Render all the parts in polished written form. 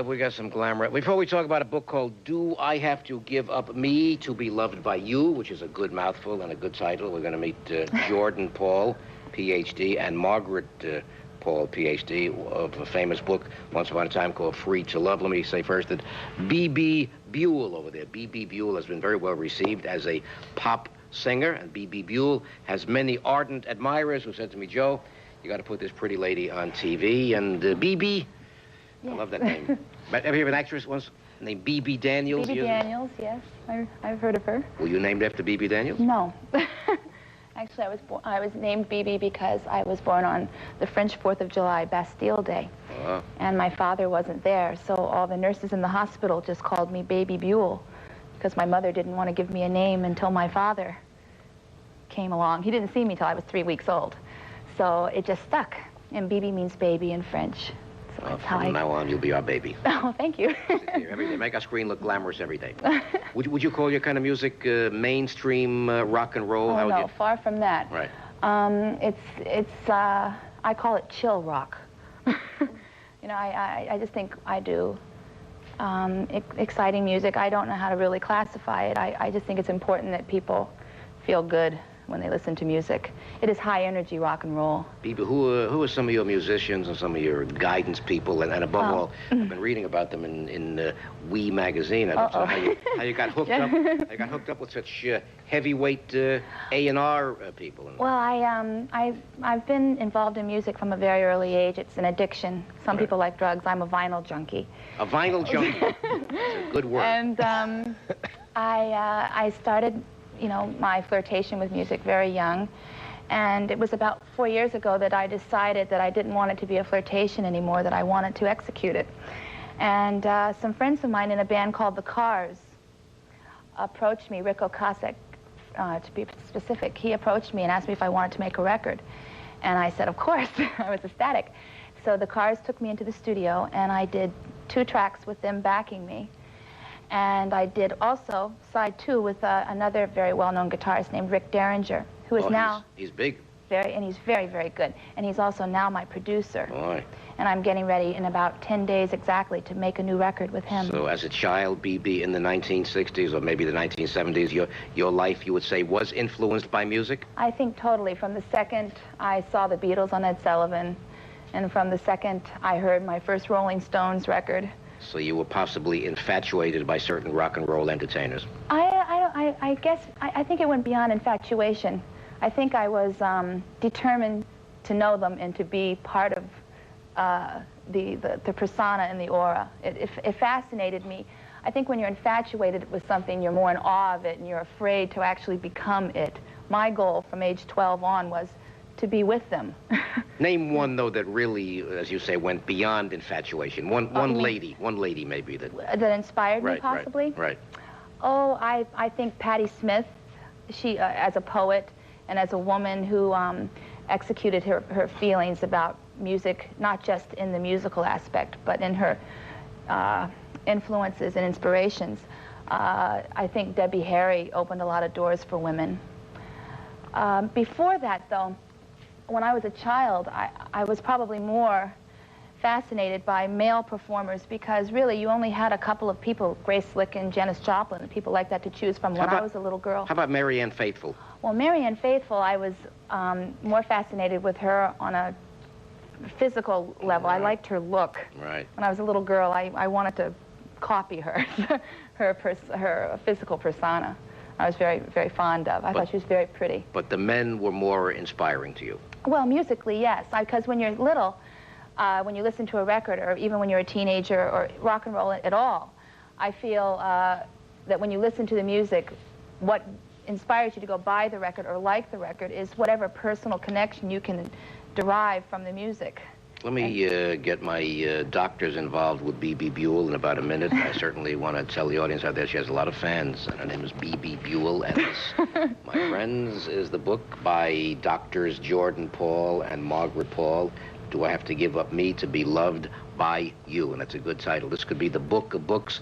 we got some glamour. Before we talk about a book called Do I Have to Give Up Me to Be Loved by You, which is a good mouthful and a good title, we're going to meet Jordan Paul, Ph.D., and Margaret Paul, Ph.D., of a famous book once upon a time called Free to Love. Let me say first that Bebe Buell over there, Bebe Buell has been very well received as a pop singer, and Bebe Buell has many ardent admirers who said to me, Joe, you got to put this pretty lady on TV. And Bebe, yes. I love that name. But ever hear of an actress once named Bebe Daniels? Bebe Daniels, yes. I've heard of her. Were you named after Bebe Daniels? No. Actually, I was named Bebe because I was born on the French 4th of July, Bastille Day. And my father wasn't there, so all the nurses in the hospital just called me Baby Buell because my mother didn't want to give me a name until my father came along. He didn't see me till I was 3 weeks old. So it just stuck. And Bebe means baby in French. So that's how from now on, you'll be our baby. Oh, thank you. Every day. Make our screen look glamorous every day. Would you call your kind of music mainstream rock and roll? Oh, no, far from that. Right. I call it chill rock. You know, I just think I do exciting music. I don't know how to really classify it. I just think it's important that people feel good when they listen to music. It is high-energy rock and roll. Bebe, who are some of your musicians and some of your guidance people? And above all, I've been reading about them in We magazine. I don't know how you got hooked up. I got hooked up with such heavyweight A&R people. Well, I've been involved in music from a very early age. It's an addiction. Some people like drugs. I'm a vinyl junkie. A vinyl junkie. That's a good word. And I started, you know, my flirtation with music very young. And it was about 4 years ago that I decided that I didn't want it to be a flirtation anymore, that I wanted to execute it. And some friends of mine in a band called The Cars approached me, Rick Ocasek, to be specific. He approached me and asked me if I wanted to make a record. And I said, of course. I was ecstatic. So The Cars took me into the studio, and I did 2 tracks with them backing me. And I did also side 2 with another very well-known guitarist named Rick Derringer, who is now... He's big. And he's very, very good. And he's also now my producer. Boy. And I'm getting ready in about 10 days exactly to make a new record with him. So as a child, Bebe, in the 1960s or maybe the 1970s, your life, you would say, was influenced by music? I think totally. From the second I saw the Beatles on Ed Sullivan, and from the second I heard my first Rolling Stones record. So you were possibly infatuated by certain rock and roll entertainers? I guess, I think it went beyond infatuation. I think I was determined to know them and to be part of the persona and the aura. It fascinated me. I think when you're infatuated with something, you're more in awe of it and you're afraid to actually become it. My goal from age 12 on was to be with them. Name one, though, that really, as you say, went beyond infatuation. One lady maybe that inspired me, possibly? Right. Oh, I think Patti Smith, she, as a poet and as a woman who executed her feelings about music, not just in the musical aspect, but in her influences and inspirations. I think Debbie Harry opened a lot of doors for women. Before that, though, when I was a child, I was probably more fascinated by male performers because really you only had a couple of people, Grace Slick and Janis Joplin, and people like that to choose from when I was a little girl. How about Mary Ann Faithfull? Well, Mary Ann Faithfull, I was more fascinated with her on a physical level. I liked her look. Right. When I was a little girl, I wanted to copy her, her physical persona. I was very, very fond of. I thought she was very pretty. But the men were more inspiring to you? Well, musically, yes. Because when you're little, when you listen to a record, or even when you're a teenager, or rock and roll at all, I feel that when you listen to the music, what inspires you to go buy the record or like the record is whatever personal connection you can derive from the music. Let me get my doctors involved with Bebe Buell in about a minute. I certainly want to tell the audience out there she has a lot of fans, and her name is Bebe Buell. And this, my friends, is the book by Doctors Jordan Paul and Margaret Paul, Do I Have to Give Up Me to Be Loved by You? And that's a good title. This could be the book of books.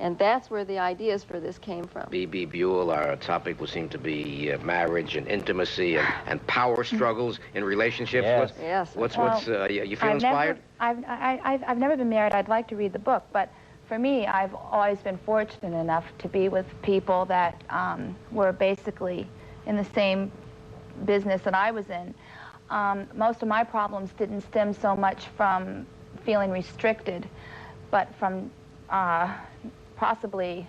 And that's where the ideas for this came from. Bebe Buell, our topic will seem to be marriage and intimacy and power struggles in relationships. Yes. You feel inspired? I've never been married. I'd like to read the book, but for me, I've always been fortunate enough to be with people that were basically in the same business that I was in. Most of my problems didn't stem so much from feeling restricted, but from possibly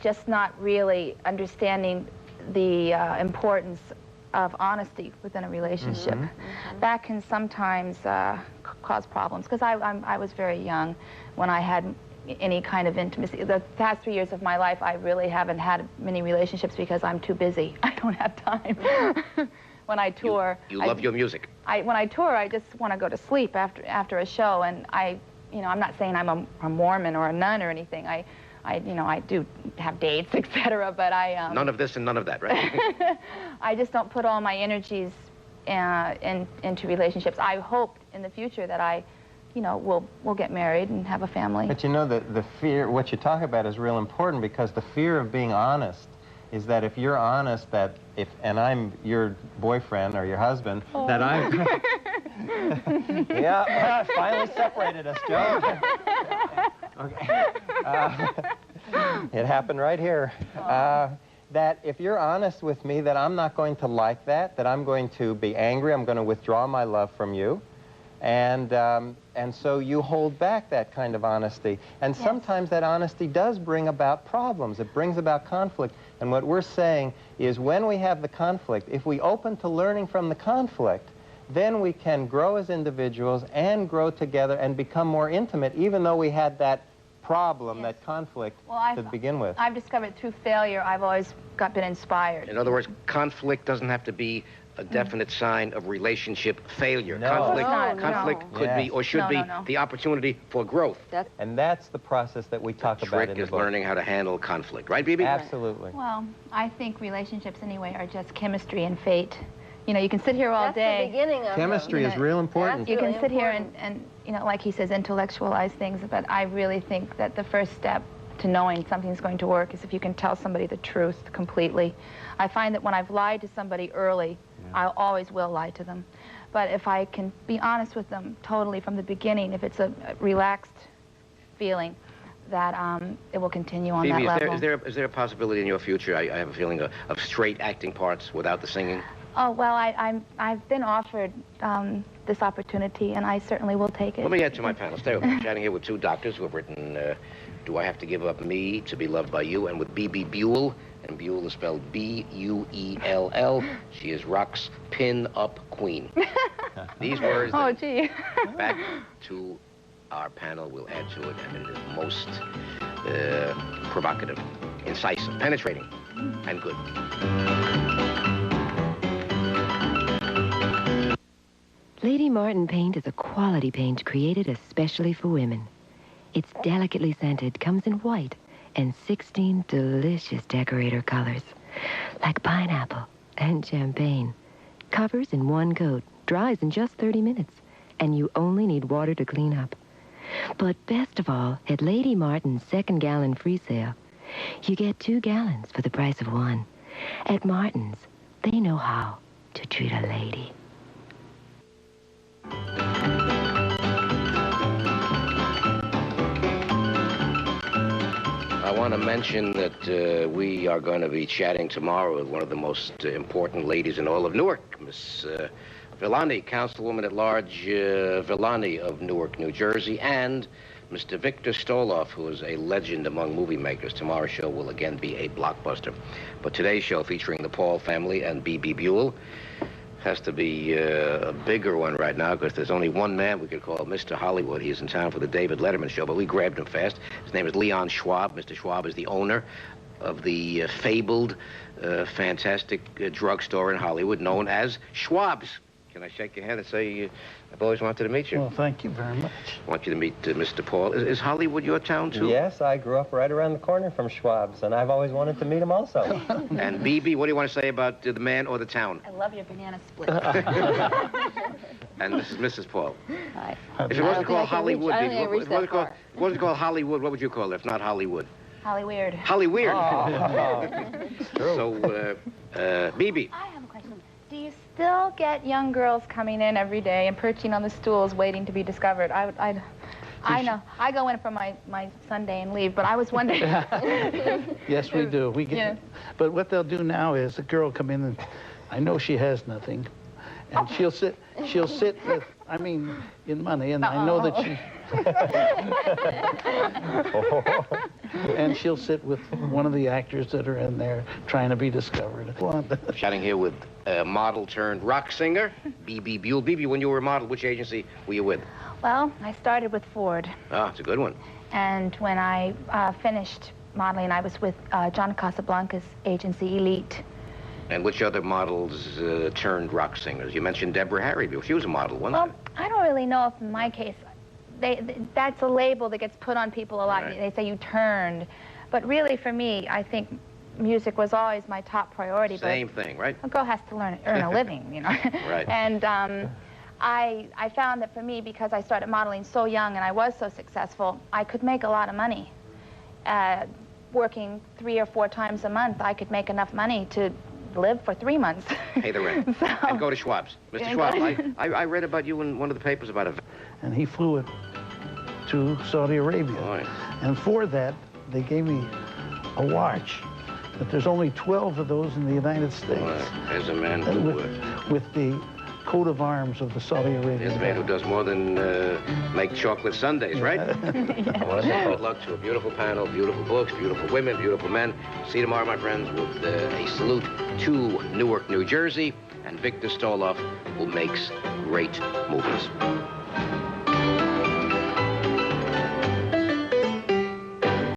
just not really understanding the importance of honesty within a relationship. That can sometimes cause problems, because I was very young when I had any kind of intimacy. The past 3 years of my life, I really haven't had many relationships because I'm too busy. I don't have time. When I tour, you love your music. When I tour, I just want to go to sleep after a show, and I'm not saying I'm a Mormon or a nun or anything. I do have dates, etc. But none of this and none of that, right? I just don't put all my energies into relationships. I hope in the future that I, we'll get married and have a family. But the fear, what you talk about is real important, because the fear of being honest is that if you're honest and I'm your boyfriend or your husband, that I'm... Yeah, well, finally separated us, Joe. Okay. It happened right here. That if you're honest with me, that I'm not going to like that I'm going to be angry, I'm going to withdraw my love from you. And so you hold back that kind of honesty. And sometimes that honesty does bring about problems. It brings about conflict. And what we're saying is, when we have the conflict, if we open to learning from the conflict, then we can grow as individuals and grow together and become more intimate, even though we had that problem, that conflict to begin with. I've discovered through failure, I've always been inspired. In other words, conflict doesn't have to be a definite sign of relationship failure. No. Conflict could be or should be the opportunity for growth. And that's the process that we talk about in the book. The trick is learning how to handle conflict. Right, Bebe? Absolutely. Well, I think relationships anyway are just chemistry and fate. You can sit here all day. That's the beginning of chemistry is real important. You can sit here and like he says, intellectualize things, but I really think that the first step to knowing something's going to work is if you can tell somebody the truth completely. I find that when I've lied to somebody early, I always will lie to them. But if I can be honest with them totally from the beginning, if it's a relaxed feeling, that it will continue on that level. Is there a possibility in your future, I have a feeling, of straight acting parts without the singing? Oh, well, I've been offered this opportunity, and I certainly will take it. Let me add to my panel. Stay with me. I'm chatting here with two doctors who have written Do I Have to Give Up Me to Be Loved by You, and with Bebe Buell, and Buell is spelled B-U-E-L-L. She is rock's pin-up queen. These words, back to our panel, will add to it, and it is most provocative, incisive, penetrating, and good. Lady Martin paint is a quality paint created especially for women. It's delicately scented, comes in white, and 16 delicious decorator colors, like pineapple and champagne. Covers in one coat, dries in just 30 minutes, and you only need water to clean up. But best of all, at Lady Martin's second gallon free sale, you get 2 gallons for the price of 1. At Martin's, they know how to treat a lady. I want to mention that we are going to be chatting tomorrow with one of the most important ladies in all of Newark, Miss Villani, Councilwoman at Large Villani of Newark, New Jersey, and Mr. Victor Stoloff, who is a legend among movie makers. Tomorrow's show will again be a blockbuster. But today's show, featuring the Paul family and Bebe Buell, has to be a bigger one right now, because there's only one man we could call Mr. Hollywood. He's in town for the David Letterman show, but we grabbed him fast. His name is Leon Schwab. Mr. Schwab is the owner of the fabled, fantastic drugstore in Hollywood known as Schwab's. Can I shake your hand and say I've always wanted to meet you? Well, thank you very much. I want you to meet Mr. Paul. Is Hollywood your town, too? Yes, I grew up right around the corner from Schwab's, and I've always wanted to meet him also. And Bebe, what do you want to say about the man or the town? I love your banana split. And this is Mrs. Paul. Hi. If it wasn't called Hollywood, I don't think I reached that far. if it wasn't called Hollywood, what would you call it, if not Hollywood? Hollyweird. Hollyweird. True. So, Bebe. I have a question. Do you still get young girls coming in every day and perching on the stools waiting to be discovered? I know. I go in for my Sunday and leave, but I was wondering. Yes, we do. We get, Yeah. But what they'll do now is a girl come in and I know she has nothing, and she'll sit with, I mean, in money, and I know that she. And she'll sit with one of the actors that are in there trying to be discovered. Chatting here with model turned rock singer, Bebe Buell. Bebe, when you were a model, which agency were you with? Well, I started with Ford. Ah, it's a good one. And when I finished modeling, I was with John Casablanca's agency, Elite. And which other models turned rock singers? You mentioned Deborah Harry. She was a model, wasn't Well, I don't really know if in my case, that's a label that gets put on people a lot. Right. They say you turned. But really, for me, I think music was always my top priority. Same thing, right? A girl has to earn a living, you know. Right. And I found that for me, because I started modeling so young and I was so successful, I could make a lot of money. Working 3 or 4 times a month, I could make enough money to live for 3 months. Pay the rent. So, And go to Schwab's. Mr. Schwab, I read about you in one of the papers about a... And he flew it to Saudi Arabia. Right. And for that, they gave me a watch. But there's only 12 of those in the United States. There's a man who... With the coat of arms of the Saudi Arabian. There's a man who does more than make chocolate sundaes, right? Good luck to a beautiful panel, beautiful books, beautiful women, beautiful men. See you tomorrow, my friends, with a salute to Newark, New Jersey, and Victor Stoloff, who makes great movies.